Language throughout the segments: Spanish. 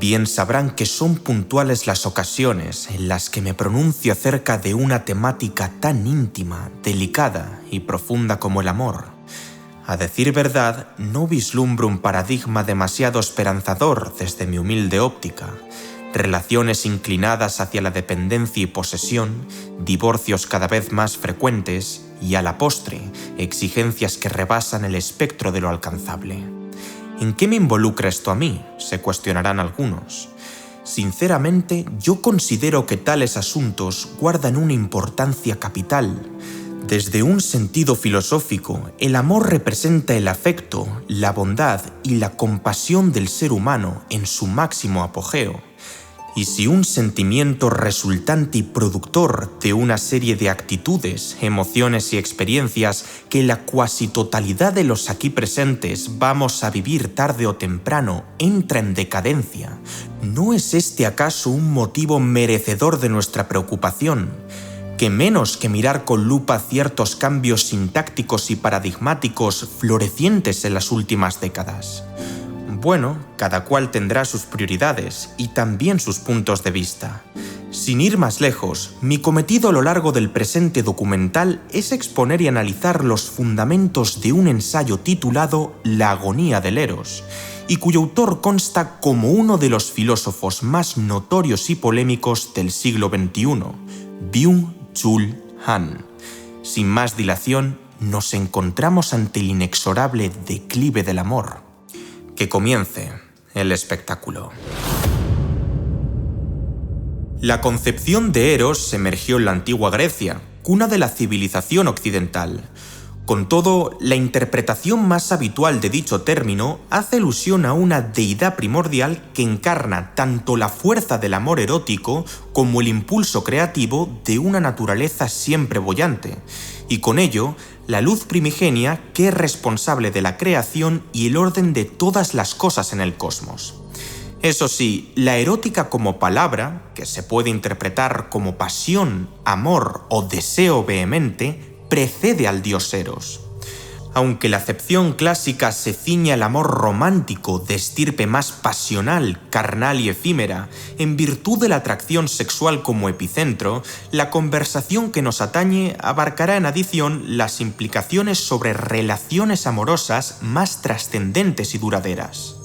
Bien sabrán que son puntuales las ocasiones en las que me pronuncio acerca de una temática tan íntima, delicada y profunda como el amor. A decir verdad, no vislumbro un paradigma demasiado esperanzador desde mi humilde óptica. Relaciones inclinadas hacia la dependencia y posesión, divorcios cada vez más frecuentes y, a la postre, exigencias que rebasan el espectro de lo alcanzable. ¿En qué me involucra esto a mí?, se cuestionarán algunos. Sinceramente, yo considero que tales asuntos guardan una importancia capital. Desde un sentido filosófico, el amor representa el afecto, la bondad y la compasión del ser humano en su máximo apogeo. Y si un sentimiento resultante y productor de una serie de actitudes, emociones y experiencias que la cuasi totalidad de los aquí presentes vamos a vivir tarde o temprano entra en decadencia, ¿no es este acaso un motivo merecedor de nuestra preocupación? ¿Qué menos que mirar con lupa ciertos cambios sintácticos y paradigmáticos florecientes en las últimas décadas? Bueno, cada cual tendrá sus prioridades y también sus puntos de vista. Sin ir más lejos, mi cometido a lo largo del presente documental es exponer y analizar los fundamentos de un ensayo titulado La agonía del Eros, y cuyo autor consta como uno de los filósofos más notorios y polémicos del siglo XXI, Byung-Chul Han. Sin más dilación, nos encontramos ante el inexorable declive del amor. Que comience el espectáculo. La concepción de Eros emergió en la antigua Grecia, cuna de la civilización occidental. Con todo, la interpretación más habitual de dicho término hace alusión a una deidad primordial que encarna tanto la fuerza del amor erótico como el impulso creativo de una naturaleza siempre boyante, y con ello, la luz primigenia que es responsable de la creación y el orden de todas las cosas en el cosmos. Eso sí, la erótica como palabra, que se puede interpretar como pasión, amor o deseo vehemente, precede al dios Eros. Aunque la acepción clásica se ciñe al amor romántico de estirpe más pasional, carnal y efímera, en virtud de la atracción sexual como epicentro, la conversación que nos atañe abarcará en adición las implicaciones sobre relaciones amorosas más trascendentes y duraderas.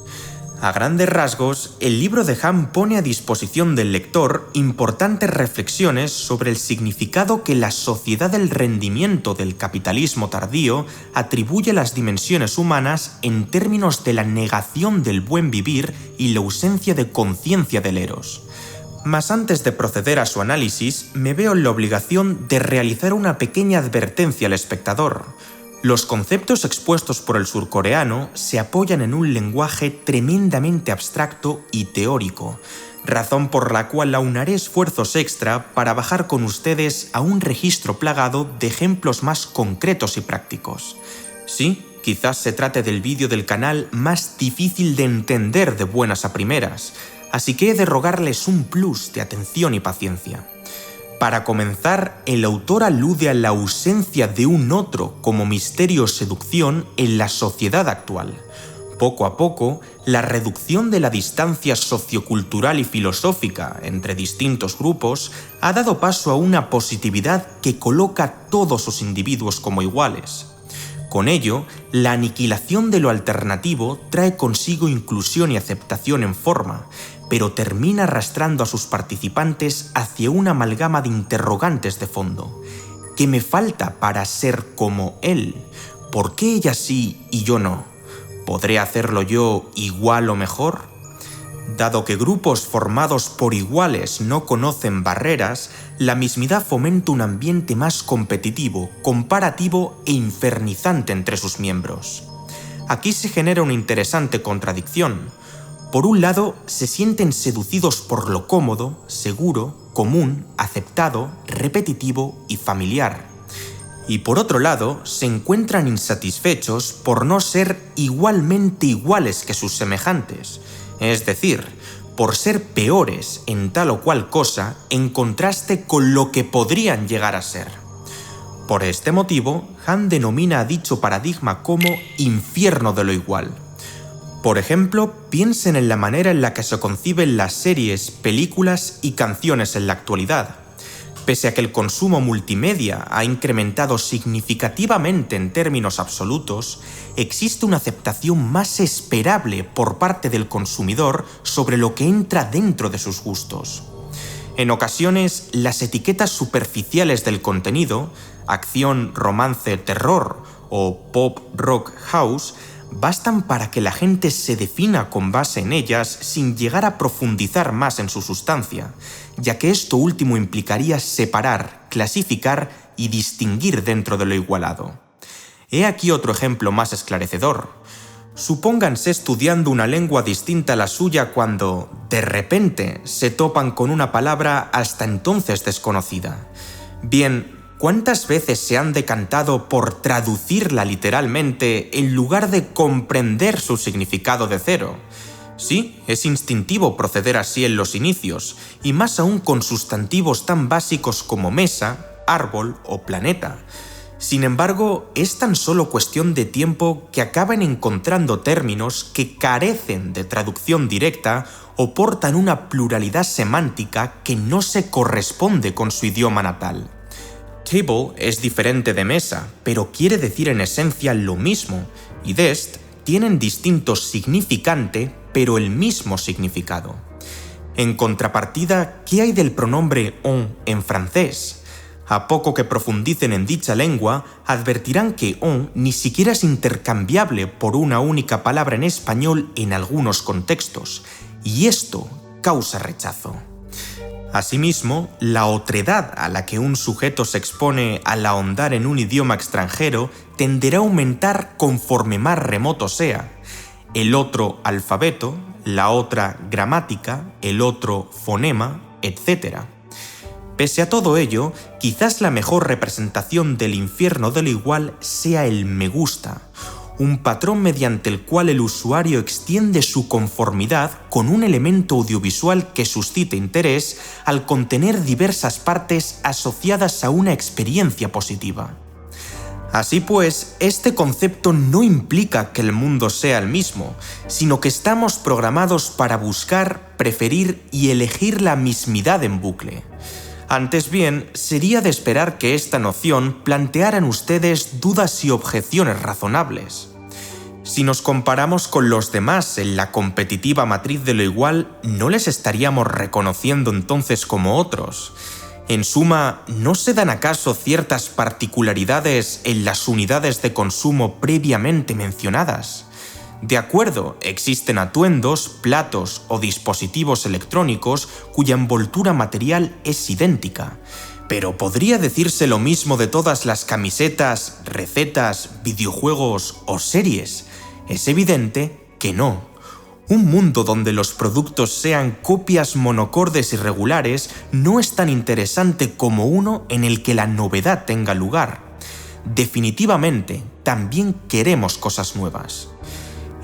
A grandes rasgos, el libro de Han pone a disposición del lector importantes reflexiones sobre el significado que la sociedad del rendimiento del capitalismo tardío atribuye a las dimensiones humanas en términos de la negación del buen vivir y la ausencia de conciencia del Eros. Mas antes de proceder a su análisis, me veo en la obligación de realizar una pequeña advertencia al espectador. Los conceptos expuestos por el surcoreano se apoyan en un lenguaje tremendamente abstracto y teórico, razón por la cual aunaré esfuerzos extra para bajar con ustedes a un registro plagado de ejemplos más concretos y prácticos. Sí, quizás se trate del vídeo del canal más difícil de entender de buenas a primeras, así que he de rogarles un plus de atención y paciencia. Para comenzar, el autor alude a la ausencia de un otro como misterio o seducción en la sociedad actual. Poco a poco, la reducción de la distancia sociocultural y filosófica entre distintos grupos ha dado paso a una positividad que coloca a todos sus individuos como iguales. Con ello, la aniquilación de lo alternativo trae consigo inclusión y aceptación en forma, pero termina arrastrando a sus participantes hacia una amalgama de interrogantes de fondo. ¿Qué me falta para ser como él? ¿Por qué ella sí y yo no? ¿Podré hacerlo yo igual o mejor? Dado que grupos formados por iguales no conocen barreras, la mismidad fomenta un ambiente más competitivo, comparativo e infernizante entre sus miembros. Aquí se genera una interesante contradicción. Por un lado, se sienten seducidos por lo cómodo, seguro, común, aceptado, repetitivo y familiar. Y por otro lado, se encuentran insatisfechos por no ser igualmente iguales que sus semejantes, es decir, por ser peores en tal o cual cosa en contraste con lo que podrían llegar a ser. Por este motivo, Han denomina a dicho paradigma como infierno de lo igual. Por ejemplo, piensen en la manera en la que se conciben las series, películas y canciones en la actualidad. Pese a que el consumo multimedia ha incrementado significativamente en términos absolutos, existe una aceptación más esperable por parte del consumidor sobre lo que entra dentro de sus gustos. En ocasiones, las etiquetas superficiales del contenido, acción, romance, terror o pop, rock, house, bastan para que la gente se defina con base en ellas sin llegar a profundizar más en su sustancia, ya que esto último implicaría separar, clasificar y distinguir dentro de lo igualado. He aquí otro ejemplo más esclarecedor. Supónganse estudiando una lengua distinta a la suya cuando, de repente, se topan con una palabra hasta entonces desconocida. Bien, ¿cuántas veces se han decantado por traducirla literalmente en lugar de comprender su significado de cero? Sí, es instintivo proceder así en los inicios, y más aún con sustantivos tan básicos como mesa, árbol o planeta. Sin embargo, es tan solo cuestión de tiempo que acaban encontrando términos que carecen de traducción directa o portan una pluralidad semántica que no se corresponde con su idioma natal. Table es diferente de mesa, pero quiere decir en esencia lo mismo, y desk tienen distinto significante, pero el mismo significado. En contrapartida, ¿qué hay del pronombre on en francés? A poco que profundicen en dicha lengua, advertirán que on ni siquiera es intercambiable por una única palabra en español en algunos contextos, y esto causa rechazo. Asimismo, la otredad a la que un sujeto se expone al ahondar en un idioma extranjero tenderá a aumentar conforme más remoto sea. El otro alfabeto, la otra gramática, el otro fonema, etc. Pese a todo ello, quizás la mejor representación del infierno de lo igual sea el me gusta, un patrón mediante el cual el usuario extiende su conformidad con un elemento audiovisual que suscite interés al contener diversas partes asociadas a una experiencia positiva. Así pues, este concepto no implica que el mundo sea el mismo, sino que estamos programados para buscar, preferir y elegir la mismidad en bucle. Antes bien, sería de esperar que esta noción planteara en ustedes dudas y objeciones razonables. Si nos comparamos con los demás en la competitiva matriz de lo igual, ¿no les estaríamos reconociendo entonces como otros? En suma, ¿no se dan acaso ciertas particularidades en las unidades de consumo previamente mencionadas? De acuerdo, existen atuendos, platos o dispositivos electrónicos cuya envoltura material es idéntica. Pero ¿podría decirse lo mismo de todas las camisetas, recetas, videojuegos o series? Es evidente que no. Un mundo donde los productos sean copias monocordes y regulares no es tan interesante como uno en el que la novedad tenga lugar. Definitivamente, también queremos cosas nuevas.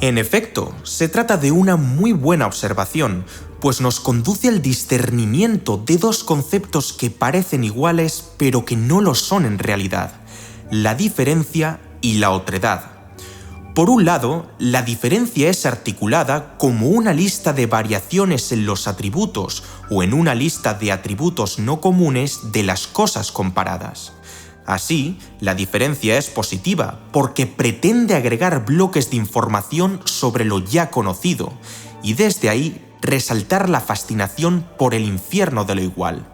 En efecto, se trata de una muy buena observación, pues nos conduce al discernimiento de dos conceptos que parecen iguales pero que no lo son en realidad: la diferencia y la otredad. Por un lado, la diferencia es articulada como una lista de variaciones en los atributos o en una lista de atributos no comunes de las cosas comparadas. Así, la diferencia es positiva porque pretende agregar bloques de información sobre lo ya conocido y desde ahí resaltar la fascinación por el infierno de lo igual.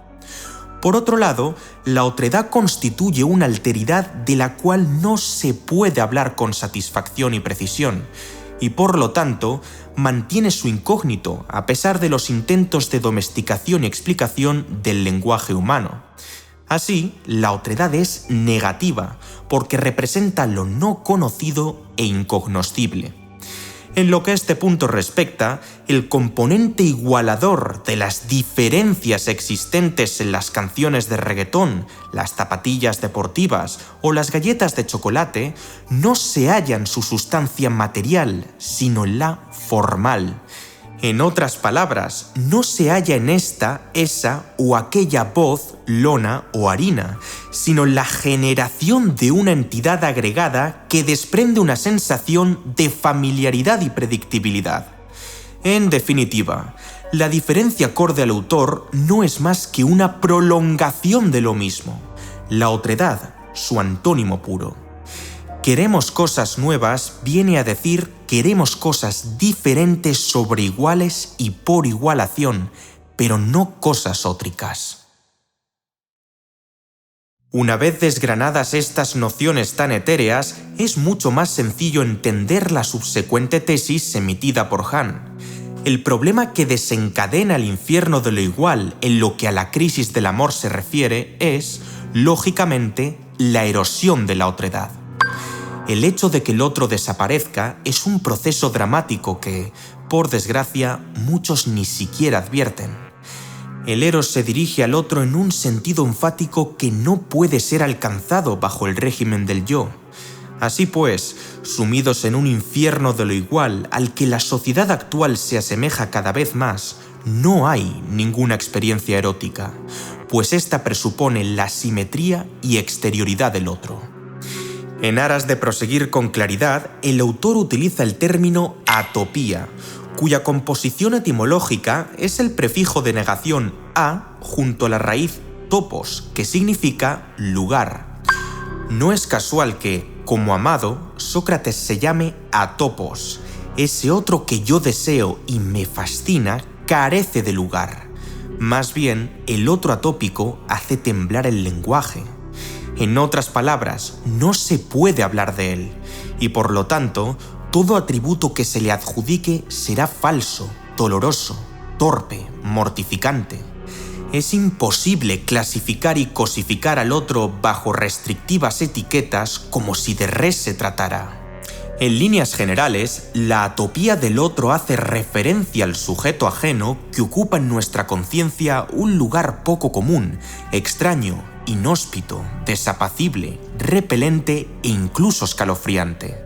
Por otro lado, la otredad constituye una alteridad de la cual no se puede hablar con satisfacción y precisión, y por lo tanto mantiene su incógnito a pesar de los intentos de domesticación y explicación del lenguaje humano. Así, la otredad es negativa, porque representa lo no conocido e incognoscible. En lo que a este punto respecta, el componente igualador de las diferencias existentes en las canciones de reggaetón, las zapatillas deportivas o las galletas de chocolate no se halla en su sustancia material, sino en la formal. En otras palabras, no se halla en esta, esa o aquella voz, lona o harina, sino la generación de una entidad agregada que desprende una sensación de familiaridad y predictibilidad. En definitiva, la diferencia acorde al autor no es más que una prolongación de lo mismo, la otredad, su antónimo puro. Queremos cosas nuevas viene a decir queremos cosas diferentes sobre iguales y por igualación, pero no cosas ótricas. Una vez desgranadas estas nociones tan etéreas, es mucho más sencillo entender la subsecuente tesis emitida por Han. El problema que desencadena el infierno de lo igual en lo que a la crisis del amor se refiere es, lógicamente, la erosión de la otredad. El hecho de que el otro desaparezca es un proceso dramático que, por desgracia, muchos ni siquiera advierten. El eros se dirige al otro en un sentido enfático que no puede ser alcanzado bajo el régimen del yo. Así pues, sumidos en un infierno de lo igual al que la sociedad actual se asemeja cada vez más, no hay ninguna experiencia erótica, pues esta presupone la simetría y exterioridad del otro. En aras de proseguir con claridad, el autor utiliza el término atopía, cuya composición etimológica es el prefijo de negación a junto a la raíz topos, que significa lugar. No es casual que, como amado, Sócrates se llame atopos. Ese otro que yo deseo y me fascina carece de lugar. Más bien, el otro atópico hace temblar el lenguaje. En otras palabras, no se puede hablar de él, y por lo tanto, todo atributo que se le adjudique será falso, doloroso, torpe, mortificante. Es imposible clasificar y cosificar al otro bajo restrictivas etiquetas como si de res se tratara. En líneas generales, la atopía del otro hace referencia al sujeto ajeno que ocupa en nuestra conciencia un lugar poco común, extraño, inhóspito, desapacible, repelente e incluso escalofriante.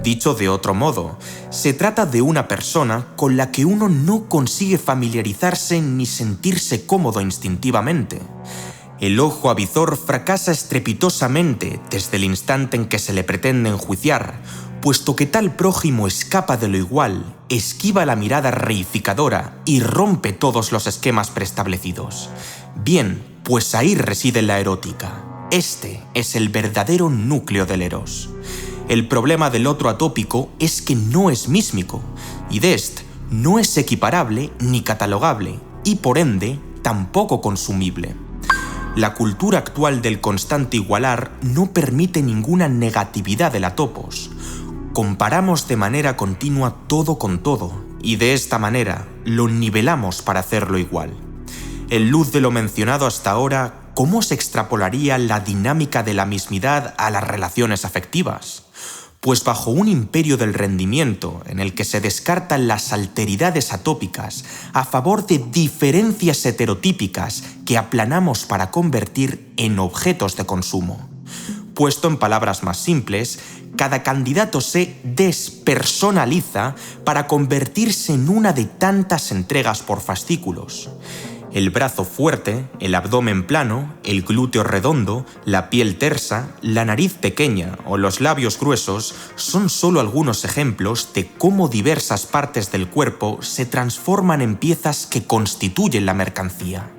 Dicho de otro modo, se trata de una persona con la que uno no consigue familiarizarse ni sentirse cómodo instintivamente. El ojo avizor fracasa estrepitosamente desde el instante en que se le pretende enjuiciar, puesto que tal prójimo escapa de lo igual, esquiva la mirada reificadora y rompe todos los esquemas preestablecidos. Bien, pues ahí reside la erótica. Este es el verdadero núcleo del eros. El problema del otro atópico es que no es mísmico, y de este no es equiparable ni catalogable, y por ende tampoco consumible. La cultura actual del constante igualar no permite ninguna negatividad del atopos. Comparamos de manera continua todo con todo, y de esta manera lo nivelamos para hacerlo igual. En luz de lo mencionado hasta ahora, ¿cómo se extrapolaría la dinámica de la mismidad a las relaciones afectivas? Pues bajo un imperio del rendimiento en el que se descartan las alteridades atópicas a favor de diferencias heterotípicas que aplanamos para convertir en objetos de consumo. Puesto en palabras más simples, cada candidato se despersonaliza para convertirse en una de tantas entregas por fascículos. El brazo fuerte, el abdomen plano, el glúteo redondo, la piel tersa, la nariz pequeña o los labios gruesos son solo algunos ejemplos de cómo diversas partes del cuerpo se transforman en piezas que constituyen la mercancía.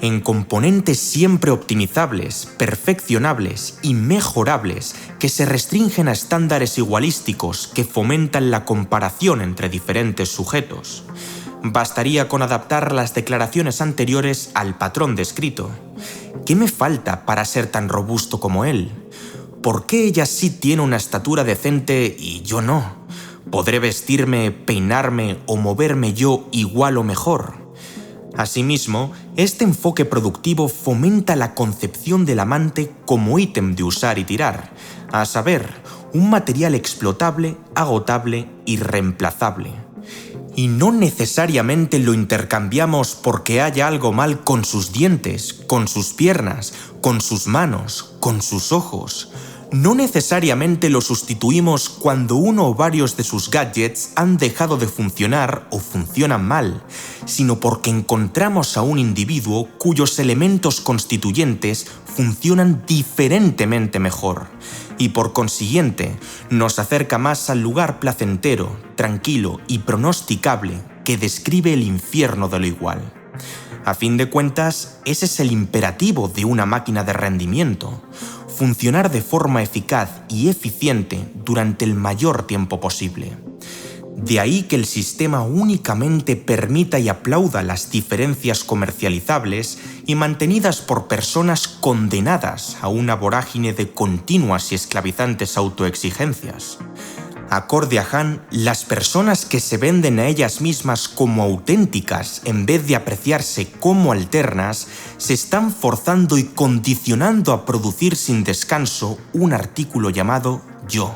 En componentes siempre optimizables, perfeccionables y mejorables que se restringen a estándares igualísticos que fomentan la comparación entre diferentes sujetos. Bastaría con adaptar las declaraciones anteriores al patrón descrito. ¿Qué me falta para ser tan robusto como él? ¿Por qué ella sí tiene una estatura decente y yo no? ¿Podré vestirme, peinarme o moverme yo igual o mejor? Asimismo, este enfoque productivo fomenta la concepción del amante como ítem de usar y tirar, a saber, un material explotable, agotable y reemplazable. Y no necesariamente lo intercambiamos porque haya algo mal con sus dientes, con sus piernas, con sus manos, con sus ojos. no necesariamente lo sustituimos cuando uno o varios de sus gadgets han dejado de funcionar o funcionan mal, sino porque encontramos a un individuo cuyos elementos constituyentes funcionan diferentemente mejor, y por consiguiente nos acerca más al lugar placentero, tranquilo y pronosticable que describe el infierno de lo igual. A fin de cuentas, ese es el imperativo de una máquina de rendimiento: funcionar de forma eficaz y eficiente durante el mayor tiempo posible. De ahí que el sistema únicamente permita y aplauda las diferencias comercializables y mantenidas por personas condenadas a una vorágine de continuas y esclavizantes autoexigencias. Acorde a Han, las personas que se venden a ellas mismas como auténticas en vez de apreciarse como alternas, se están forzando y condicionando a producir sin descanso un artículo llamado yo,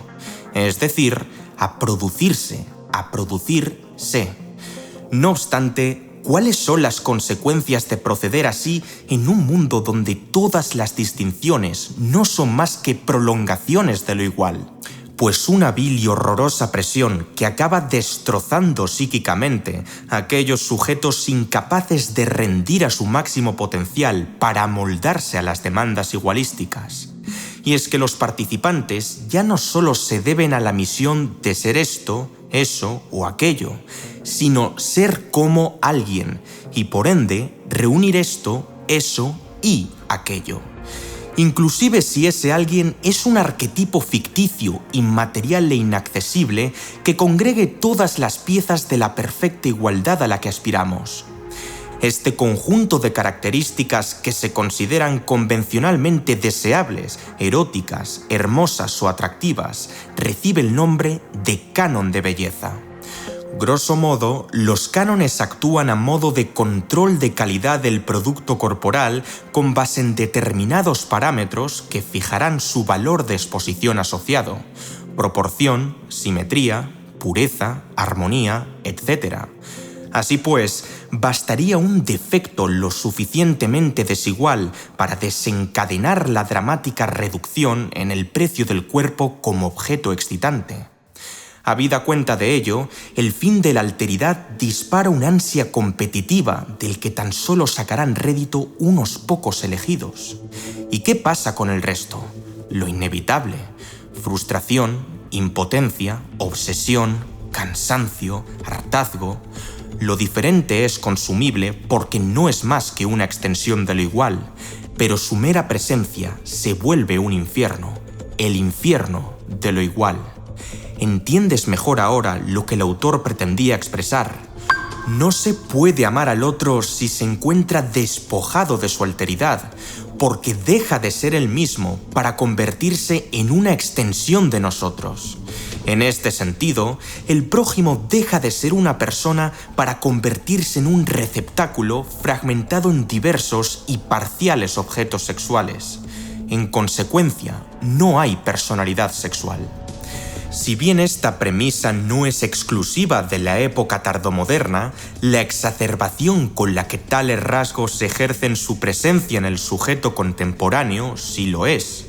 es decir, a producirse. No obstante, ¿cuáles son las consecuencias de proceder así en un mundo donde todas las distinciones no son más que prolongaciones de lo igual? Pues una vil y horrorosa presión que acaba destrozando psíquicamente a aquellos sujetos incapaces de rendir a su máximo potencial para amoldarse a las demandas igualísticas. Y es que los participantes ya no solo se deben a la misión de ser esto, eso o aquello, sino ser como alguien y por ende reunir esto, eso y aquello. Inclusive si ese alguien es un arquetipo ficticio, inmaterial e inaccesible que congregue todas las piezas de la perfecta igualdad a la que aspiramos. Este conjunto de características que se consideran convencionalmente deseables, eróticas, hermosas o atractivas, recibe el nombre de canon de belleza. Grosso modo, los cánones actúan a modo de control de calidad del producto corporal con base en determinados parámetros que fijarán su valor de exposición asociado: proporción, simetría, pureza, armonía, etc. Así pues, bastaría un defecto lo suficientemente desigual para desencadenar la dramática reducción en el precio del cuerpo como objeto excitante. Habida cuenta de ello, el fin de la alteridad dispara una ansia competitiva del que tan solo sacarán rédito unos pocos elegidos. ¿Y qué pasa con el resto? Lo inevitable: frustración, impotencia, obsesión, cansancio, hartazgo. Lo diferente es consumible porque no es más que una extensión de lo igual, pero su mera presencia se vuelve un infierno, el infierno de lo igual. ¿Entiendes mejor ahora lo que el autor pretendía expresar? No se puede amar al otro si se encuentra despojado de su alteridad, porque deja de ser él mismo para convertirse en una extensión de nosotros. En este sentido, el prójimo deja de ser una persona para convertirse en un receptáculo fragmentado en diversos y parciales objetos sexuales. En consecuencia, no hay personalidad sexual. Si bien esta premisa no es exclusiva de la época tardomoderna, la exacerbación con la que tales rasgos ejercen su presencia en el sujeto contemporáneo sí lo es.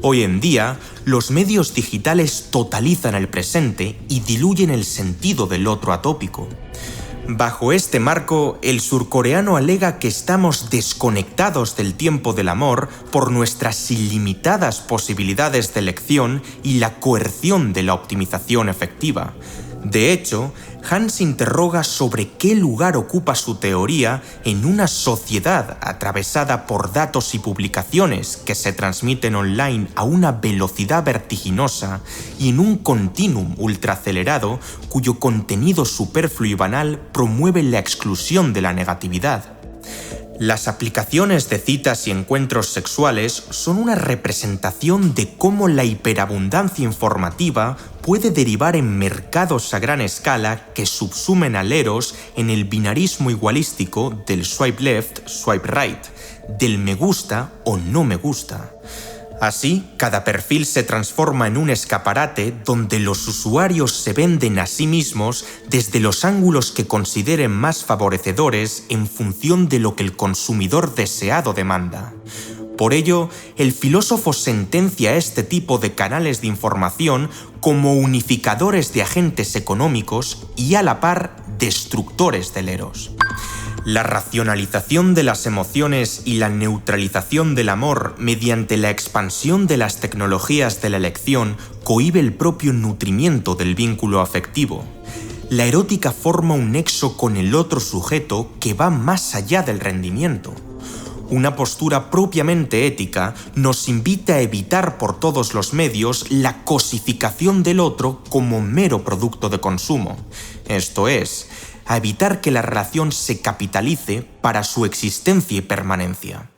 Hoy en día, los medios digitales totalizan el presente y diluyen el sentido del otro atópico. Bajo este marco, el surcoreano alega que estamos desconectados del tiempo del amor por nuestras ilimitadas posibilidades de elección y la coerción de la optimización efectiva. De hecho, Han se interroga sobre qué lugar ocupa su teoría en una sociedad atravesada por datos y publicaciones que se transmiten online a una velocidad vertiginosa y en un continuum ultraacelerado cuyo contenido superfluo y banal promueve la exclusión de la negatividad. Las aplicaciones de citas y encuentros sexuales son una representación de cómo la hiperabundancia informativa puede derivar en mercados a gran escala que subsumen al eros en el binarismo igualístico del swipe left, swipe right, del me gusta o no me gusta. Así, cada perfil se transforma en un escaparate donde los usuarios se venden a sí mismos desde los ángulos que consideren más favorecedores en función de lo que el consumidor deseado demanda. Por ello, el filósofo sentencia a este tipo de canales de información como unificadores de agentes económicos y a la par destructores del eros. La racionalización de las emociones y la neutralización del amor mediante la expansión de las tecnologías de la elección cohíbe el propio nutrimiento del vínculo afectivo. La erótica forma un nexo con el otro sujeto que va más allá del rendimiento. Una postura propiamente ética nos invita a evitar por todos los medios la cosificación del otro como mero producto de consumo, esto es, a evitar que la relación se capitalice para su existencia y permanencia.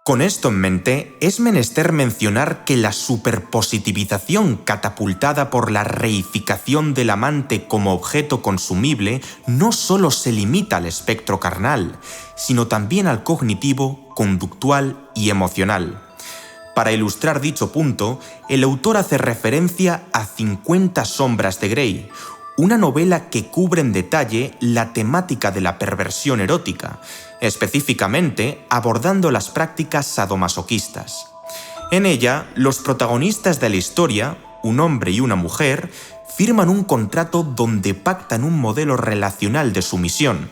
Con esto en mente, es menester mencionar que la superpositivización catapultada por la reificación del amante como objeto consumible no solo se limita al espectro carnal, sino también al cognitivo, conductual y emocional. Para ilustrar dicho punto, el autor hace referencia a 50 sombras de Grey, una novela que cubre en detalle la temática de la perversión erótica, específicamente abordando las prácticas sadomasoquistas. En ella, los protagonistas de la historia, un hombre y una mujer, firman un contrato donde pactan un modelo relacional de sumisión.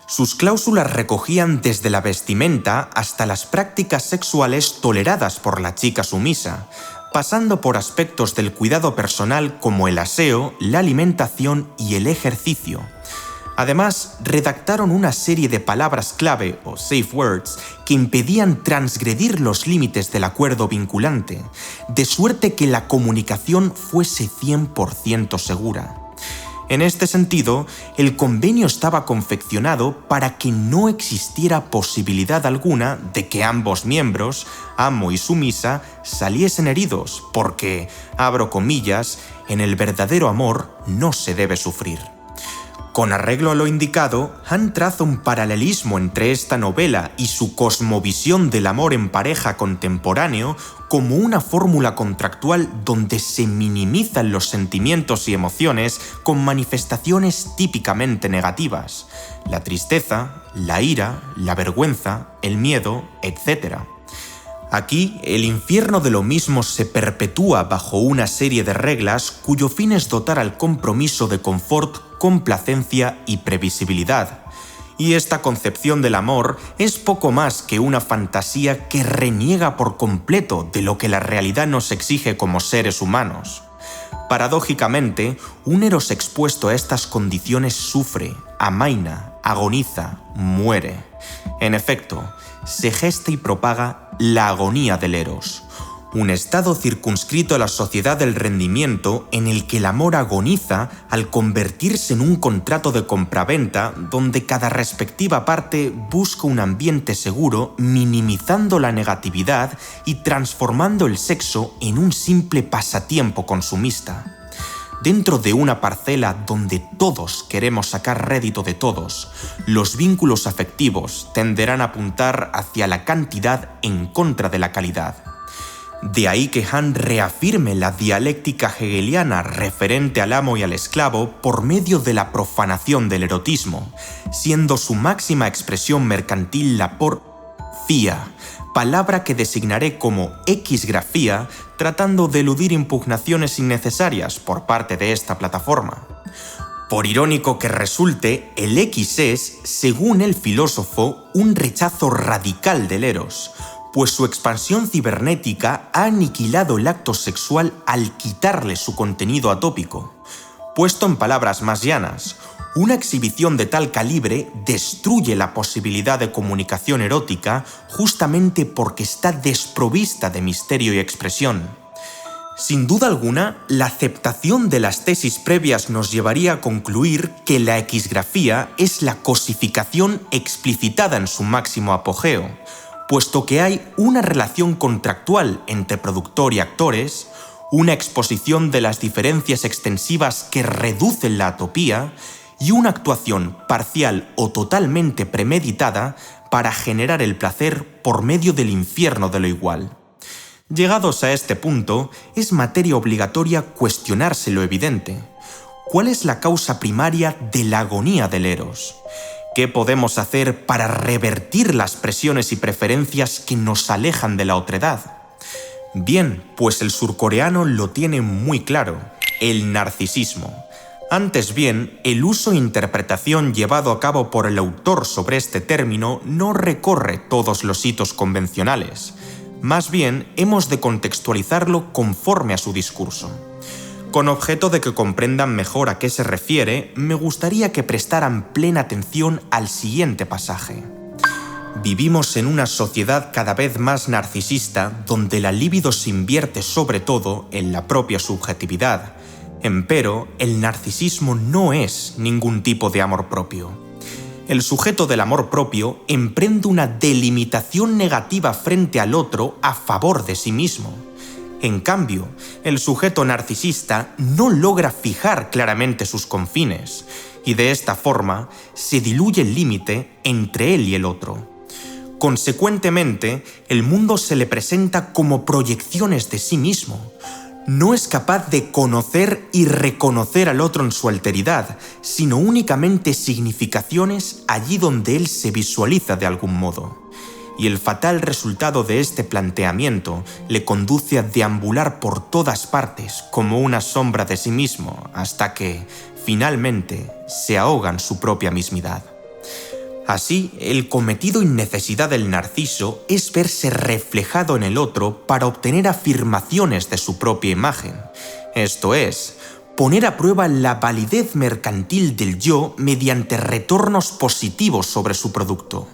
Sus cláusulas recogían desde la vestimenta hasta las prácticas sexuales toleradas por la chica sumisa, pasando por aspectos del cuidado personal como el aseo, la alimentación y el ejercicio. Además, redactaron una serie de palabras clave o safe words que impedían transgredir los límites del acuerdo vinculante, de suerte que la comunicación fuese 100% segura. En este sentido, el convenio estaba confeccionado para que no existiera posibilidad alguna de que ambos miembros, amo y sumisa, saliesen heridos, porque, abro comillas, en el verdadero amor no se debe sufrir. Con arreglo a lo indicado, Han traza un paralelismo entre esta novela y su cosmovisión del amor en pareja contemporáneo como una fórmula contractual donde se minimizan los sentimientos y emociones con manifestaciones típicamente negativas: la tristeza, la ira, la vergüenza, el miedo, etc. Aquí, el infierno de lo mismo se perpetúa bajo una serie de reglas cuyo fin es dotar al compromiso de confort, complacencia y previsibilidad. Y esta concepción del amor es poco más que una fantasía que reniega por completo de lo que la realidad nos exige como seres humanos. Paradójicamente, un eros expuesto a estas condiciones sufre, amaina, agoniza, muere. En efecto, se gesta y propaga la agonía del eros, un estado circunscrito a la sociedad del rendimiento en el que el amor agoniza al convertirse en un contrato de compraventa donde cada respectiva parte busca un ambiente seguro, minimizando la negatividad y transformando el sexo en un simple pasatiempo consumista. Dentro de una parcela donde todos queremos sacar rédito de todos, los vínculos afectivos tenderán a apuntar hacia la cantidad en contra de la calidad. De ahí que Han reafirme la dialéctica hegeliana referente al amo y al esclavo por medio de la profanación del erotismo, siendo su máxima expresión mercantil la porfía, palabra que designaré como equisgrafía, tratando de eludir impugnaciones innecesarias por parte de esta plataforma. Por irónico que resulte, el X es, según el filósofo, un rechazo radical del eros, pues su expansión cibernética ha aniquilado el acto sexual al quitarle su contenido atópico. Puesto en palabras más llanas, una exhibición de tal calibre destruye la posibilidad de comunicación erótica justamente porque está desprovista de misterio y expresión. Sin duda alguna, la aceptación de las tesis previas nos llevaría a concluir que la equisgrafía es la cosificación explicitada en su máximo apogeo, puesto que hay una relación contractual entre productor y actores, una exposición de las diferencias extensivas que reducen la atopía y una actuación parcial o totalmente premeditada para generar el placer por medio del infierno de lo igual. Llegados a este punto, es materia obligatoria cuestionarse lo evidente. ¿Cuál es la causa primaria de la agonía del eros? ¿Qué podemos hacer para revertir las presiones y preferencias que nos alejan de la otredad? Bien, pues el surcoreano lo tiene muy claro: el narcisismo. Antes bien, el uso e interpretación llevado a cabo por el autor sobre este término no recorre todos los hitos convencionales. Más bien, hemos de contextualizarlo conforme a su discurso. Con objeto de que comprendan mejor a qué se refiere, me gustaría que prestaran plena atención al siguiente pasaje. Vivimos en una sociedad cada vez más narcisista, donde la libido se invierte sobre todo en la propia subjetividad. Empero, el narcisismo no es ningún tipo de amor propio. El sujeto del amor propio emprende una delimitación negativa frente al otro a favor de sí mismo. En cambio, el sujeto narcisista no logra fijar claramente sus confines, y de esta forma se diluye el límite entre él y el otro. Consecuentemente, el mundo se le presenta como proyecciones de sí mismo. No es capaz de conocer y reconocer al otro en su alteridad, sino únicamente significaciones allí donde él se visualiza de algún modo. Y el fatal resultado de este planteamiento le conduce a deambular por todas partes como una sombra de sí mismo, hasta que, finalmente, se ahoga en su propia mismidad. Así, el cometido y necesidad del narciso es verse reflejado en el otro para obtener afirmaciones de su propia imagen. Esto es, poner a prueba la validez mercantil del yo mediante retornos positivos sobre su producto.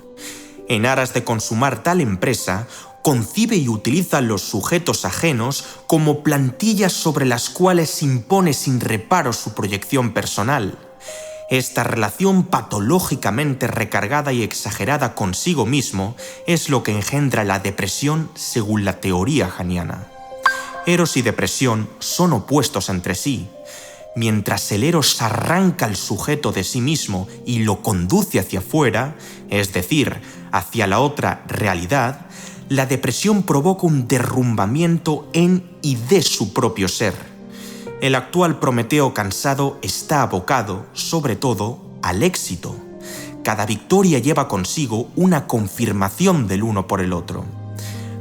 En aras de consumar tal empresa, concibe y utiliza los sujetos ajenos como plantillas sobre las cuales impone sin reparo su proyección personal. Esta relación patológicamente recargada y exagerada consigo mismo es lo que engendra la depresión según la teoría janiana. Eros y depresión son opuestos entre sí. Mientras el eros arranca al sujeto de sí mismo y lo conduce hacia afuera, es decir, hacia la otra realidad, la depresión provoca un derrumbamiento en y de su propio ser. El actual Prometeo cansado está abocado, sobre todo, al éxito. Cada victoria lleva consigo una confirmación del uno por el otro.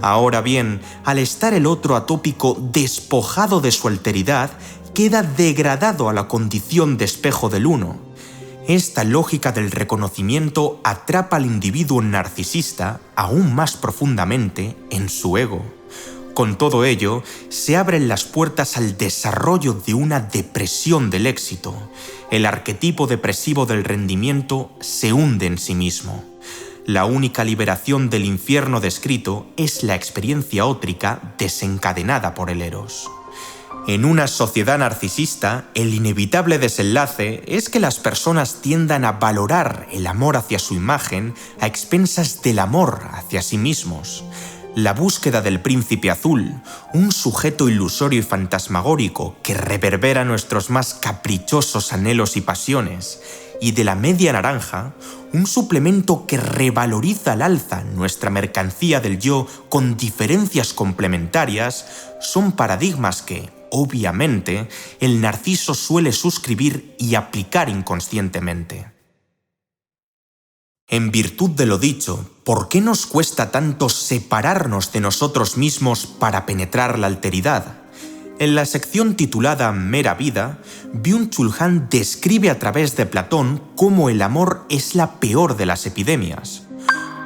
Ahora bien, al estar el otro atópico despojado de su alteridad, queda degradado a la condición de espejo del uno. Esta lógica del reconocimiento atrapa al individuo narcisista aún más profundamente en su ego. Con todo ello, se abren las puertas al desarrollo de una depresión del éxito. El arquetipo depresivo del rendimiento se hunde en sí mismo. La única liberación del infierno descrito es la experiencia ótrica desencadenada por el eros. En una sociedad narcisista, el inevitable desenlace es que las personas tiendan a valorar el amor hacia su imagen a expensas del amor hacia sí mismos. La búsqueda del príncipe azul, un sujeto ilusorio y fantasmagórico que reverbera nuestros más caprichosos anhelos y pasiones, y de la media naranja, un suplemento que revaloriza al alza nuestra mercancía del yo con diferencias complementarias, son paradigmas que, obviamente, el narciso suele suscribir y aplicar inconscientemente. En virtud de lo dicho, ¿por qué nos cuesta tanto separarnos de nosotros mismos para penetrar la alteridad? En la sección titulada Mera Vida, Byung-Chul Han describe a través de Platón cómo el amor es la peor de las epidemias.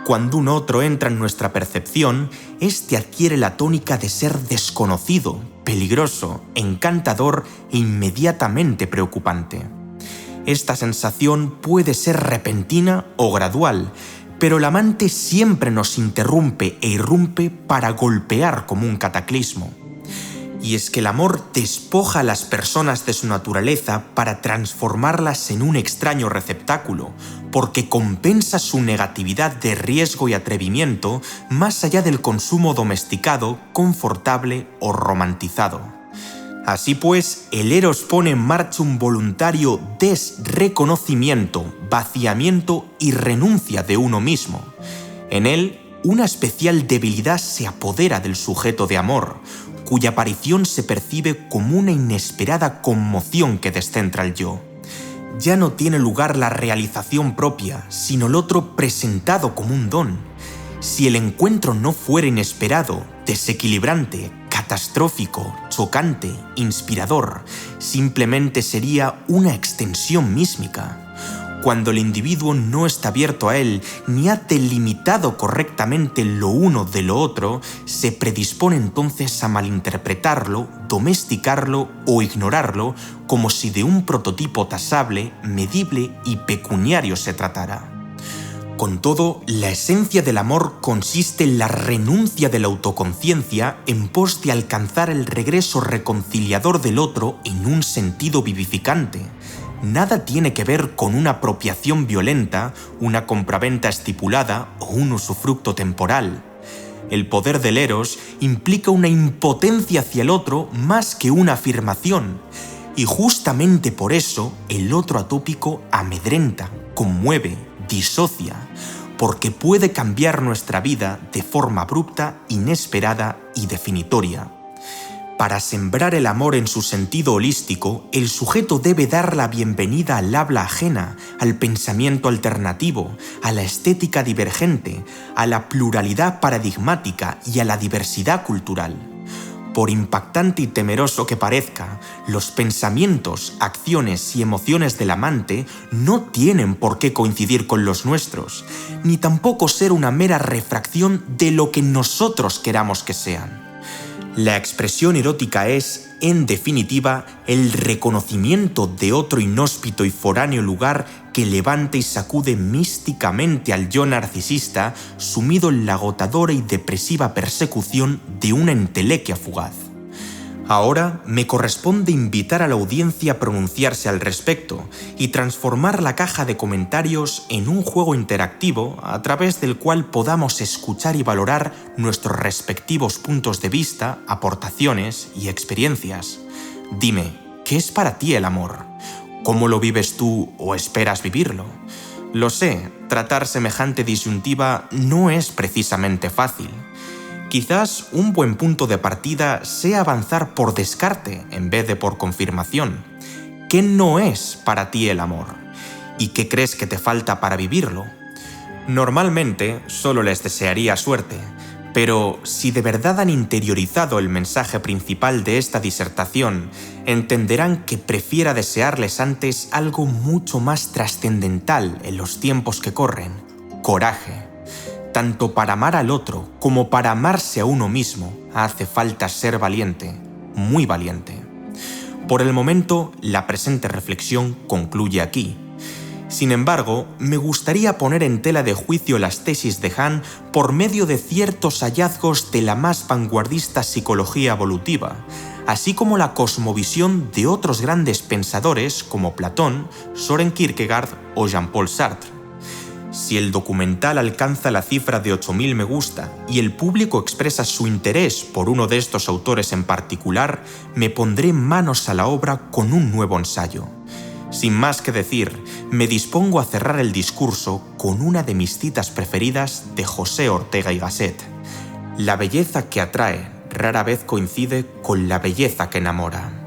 Cuando un otro entra en nuestra percepción, éste adquiere la tónica de ser desconocido, peligroso, encantador e inmediatamente preocupante. Esta sensación puede ser repentina o gradual, pero el amante siempre nos interrumpe e irrumpe para golpear como un cataclismo. Y es que el amor despoja a las personas de su naturaleza para transformarlas en un extraño receptáculo, porque compensa su negatividad de riesgo y atrevimiento más allá del consumo domesticado, confortable o romantizado. Así pues, el eros pone en marcha un voluntario desreconocimiento, vaciamiento y renuncia de uno mismo. En él, una especial debilidad se apodera del sujeto de amor, cuya aparición se percibe como una inesperada conmoción que descentra el yo. ya no tiene lugar la realización propia, sino el otro presentado como un don. Si el encuentro no fuera inesperado, desequilibrante, catastrófico, chocante, inspirador, simplemente sería una extensión mísmica. Cuando el individuo no está abierto a él, ni ha delimitado correctamente lo uno de lo otro, se predispone entonces a malinterpretarlo, domesticarlo o ignorarlo como si de un prototipo tasable, medible y pecuniario se tratara. Con todo, la esencia del amor consiste en la renuncia de la autoconciencia en pos de alcanzar el regreso reconciliador del otro en un sentido vivificante. Nada tiene que ver con una apropiación violenta, una compraventa estipulada o un usufructo temporal. El poder del eros implica una impotencia hacia el otro más que una afirmación, y justamente por eso el otro atópico amedrenta, conmueve, disocia, porque puede cambiar nuestra vida de forma abrupta, inesperada y definitoria. Para sembrar el amor en su sentido holístico, el sujeto debe dar la bienvenida al habla ajena, al pensamiento alternativo, a la estética divergente, a la pluralidad paradigmática y a la diversidad cultural. Por impactante y temeroso que parezca, los pensamientos, acciones y emociones del amante no tienen por qué coincidir con los nuestros, ni tampoco ser una mera refracción de lo que nosotros queramos que sean. La expresión erótica es, en definitiva, el reconocimiento de otro inhóspito y foráneo lugar que levanta y sacude místicamente al yo narcisista sumido en la agotadora y depresiva persecución de una entelequia fugaz. Ahora me corresponde invitar a la audiencia a pronunciarse al respecto y transformar la caja de comentarios en un juego interactivo a través del cual podamos escuchar y valorar nuestros respectivos puntos de vista, aportaciones y experiencias. Dime, ¿qué es para ti el amor? ¿Cómo lo vives tú o esperas vivirlo? Lo sé, tratar semejante disyuntiva no es precisamente fácil. Quizás un buen punto de partida sea avanzar por descarte en vez de por confirmación. ¿Qué no es para ti el amor? ¿Y qué crees que te falta para vivirlo? Normalmente solo les desearía suerte, pero si de verdad han interiorizado el mensaje principal de esta disertación, entenderán que prefiera desearles antes algo mucho más trascendental en los tiempos que corren: coraje. Tanto para amar al otro como para amarse a uno mismo hace falta ser valiente, muy valiente. Por el momento, la presente reflexión concluye aquí. Sin embargo, me gustaría poner en tela de juicio las tesis de Hahn por medio de ciertos hallazgos de la más vanguardista psicología evolutiva, así como la cosmovisión de otros grandes pensadores como Platón, Søren Kierkegaard o Jean-Paul Sartre. Si el documental alcanza la cifra de 8.000 me gusta y el público expresa su interés por uno de estos autores en particular, me pondré manos a la obra con un nuevo ensayo. Sin más que decir, me dispongo a cerrar el discurso con una de mis citas preferidas de José Ortega y Gasset. La belleza que atrae rara vez coincide con la belleza que enamora.